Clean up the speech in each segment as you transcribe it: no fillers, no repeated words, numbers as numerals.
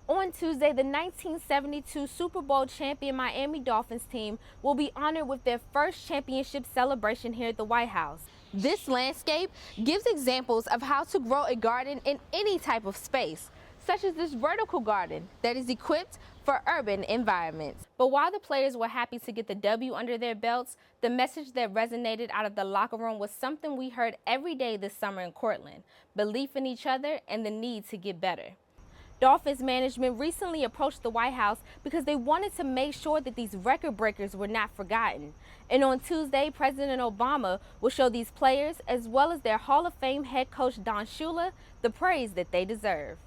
On Tuesday, the 1972 Super Bowl champion Miami Dolphins team will be honored with their first championship celebration here at the White House. This landscape gives examples of how to grow a garden in any type of space, such as this vertical garden that is equipped for urban environments. But while the players were happy to get the W under their belts, the message that resonated out of the locker room was something we heard every day this summer in Cortland: belief in each other and the need to get better. Dolphins management recently approached the White House because they wanted to make sure that these record breakers were not forgotten. And on Tuesday, President Obama will show these players, as well as their Hall of Fame head coach Don Shula, the praise that they deserve.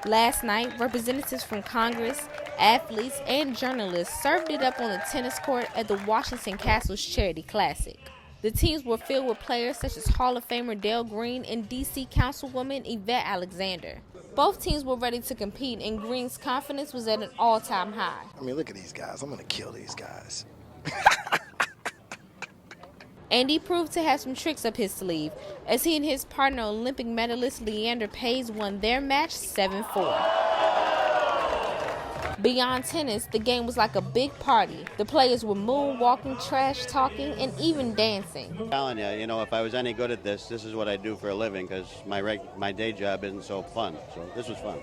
Last night, representatives from Congress, athletes, and journalists served it up on the tennis court at the Washington Castles Charity Classic. The teams were filled with players such as Hall of Famer Dale Green and D.C. Councilwoman Yvette Alexander. Both teams were ready to compete, and Green's confidence was at an all-time high. I mean, look at these guys. I'm going to kill these guys. Andy proved to have some tricks up his sleeve, as he and his partner, Olympic medalist Leander Paes, won their match 7-4. Beyond tennis, the game was like a big party. The players were moonwalking, trash talking, and even dancing. I'm telling you, if I was any good at this is what I do for a living, because my day job isn't so fun. So this was fun.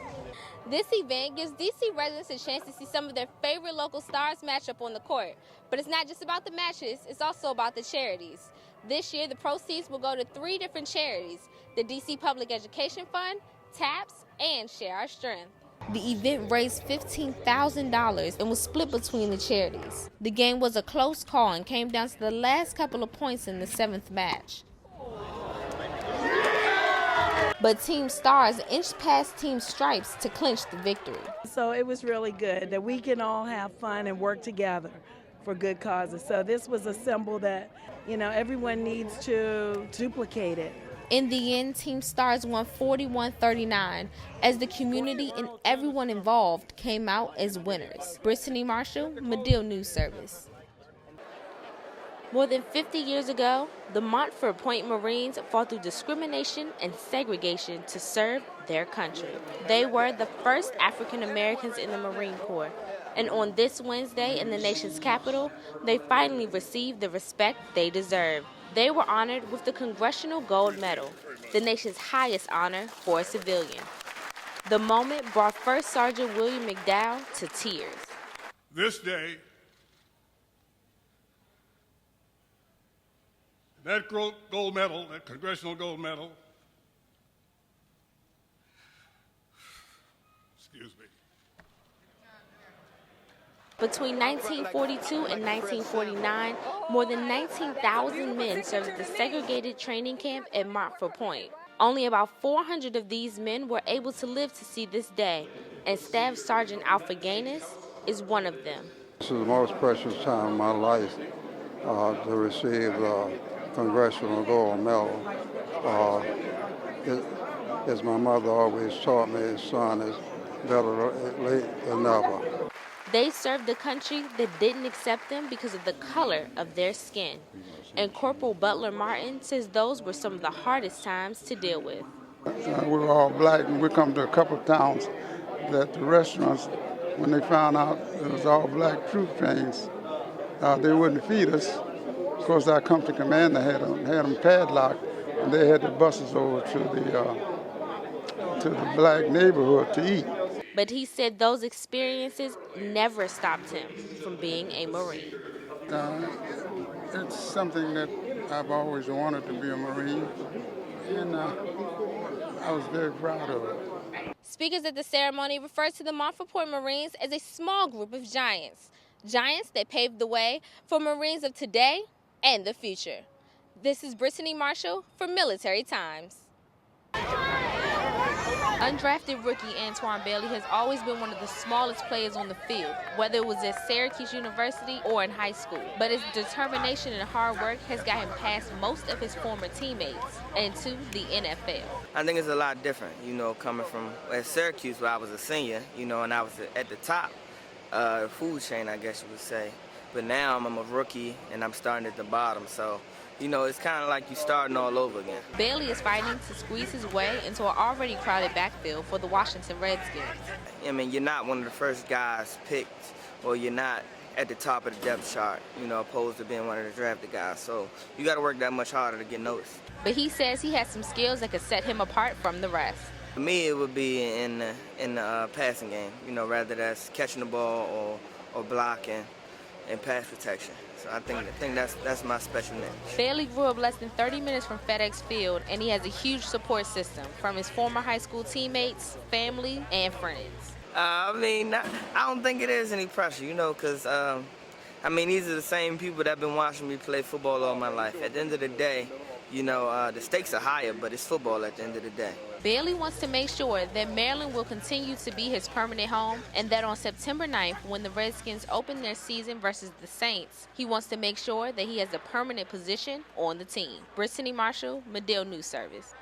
This event gives D.C. residents a chance to see some of their favorite local stars match up on the court. But it's not just about the matches, it's also about the charities. This year, the proceeds will go to 3 different charities: the D.C. Public Education Fund, TAPS, and Share Our Strength. The event raised $15,000 and was split between the charities. The game was a close call and came down to the last couple of points in the 7th match. But Team Stars inched past Team Stripes to clinch the victory. So it was really good that we can all have fun and work together for good causes. So this was a symbol that, everyone needs to duplicate it. In the end, Team Stars won 41-39 as the community and everyone involved came out as winners. Brittany Marshall, Medill News Service. More than 50 years ago, the Montford Point Marines fought through discrimination and segregation to serve their country. They were the first African Americans in the Marine Corps. And on this Wednesday in the nation's capital, they finally received the respect they deserve. They were honored with the Congressional Gold Medal, the nation's highest honor for a civilian. The moment brought First Sergeant William McDowell to tears. This day, that gold medal, that Congressional Gold Medal, excuse me. Between 1942 and 1949, more than 19,000 men served at the segregated training camp at Montford Point. Only about 400 of these men were able to live to see this day, and Staff Sergeant Alfred Gaines is one of them. This is the most precious time of my life to receive the Congressional Gold Medal. As my mother always taught me, son, is better late than never. They served a country that didn't accept them because of the color of their skin. And Corporal Butler Martin says those were some of the hardest times to deal with. We were all black, and we come to a couple of towns that the restaurants, when they found out it was all black troop trains, they wouldn't feed us. Of course, our company commander had them padlocked, and they had the buses over to the black neighborhood to eat. But he said those experiences never stopped him from being a Marine. It's something that I've always wanted to be a Marine, and I was very proud of it. Speakers at the ceremony referred to the Montford Point Marines as a small group of giants. Giants that paved the way for Marines of today and the future. This is Brittany Marshall for Military Times. Undrafted rookie Antoine Bailey has always been one of the smallest players on the field, whether it was at Syracuse University or in high school. But his determination and hard work has got him past most of his former teammates and to the NFL. I think it's a lot different, coming from at Syracuse where I was a senior, and I was at the top food chain, I guess you would say. But now I'm a rookie and I'm starting at the bottom, so you know, it's kind of like you starting all over again. Bailey is fighting to squeeze his way into an already crowded backfield for the Washington Redskins. I mean, you're not one of the first guys picked, or you're not at the top of the depth chart, you know, opposed to being one of the drafted guys. So you got to work that much harder to get noticed. But he says he has some skills that could set him apart from the rest. For me, it would be in the passing game, you know, rather that's catching the ball or blocking and pass protection. So I think that's my special niche. Bailey grew up less than 30 minutes from FedEx Field, and he has a huge support system from his former high school teammates, family, and friends. I mean, I don't think it is any pressure, you know, because, I mean, these are the same people that have been watching me play football all my life. At the end of the day, you know, the stakes are higher, but it's football at the end of the day. Bailey wants to make sure that Maryland will continue to be his permanent home, and that on September 9th, when the Redskins open their season versus the Saints, he wants to make sure that he has a permanent position on the team. Brittany Marshall, Medill News Service.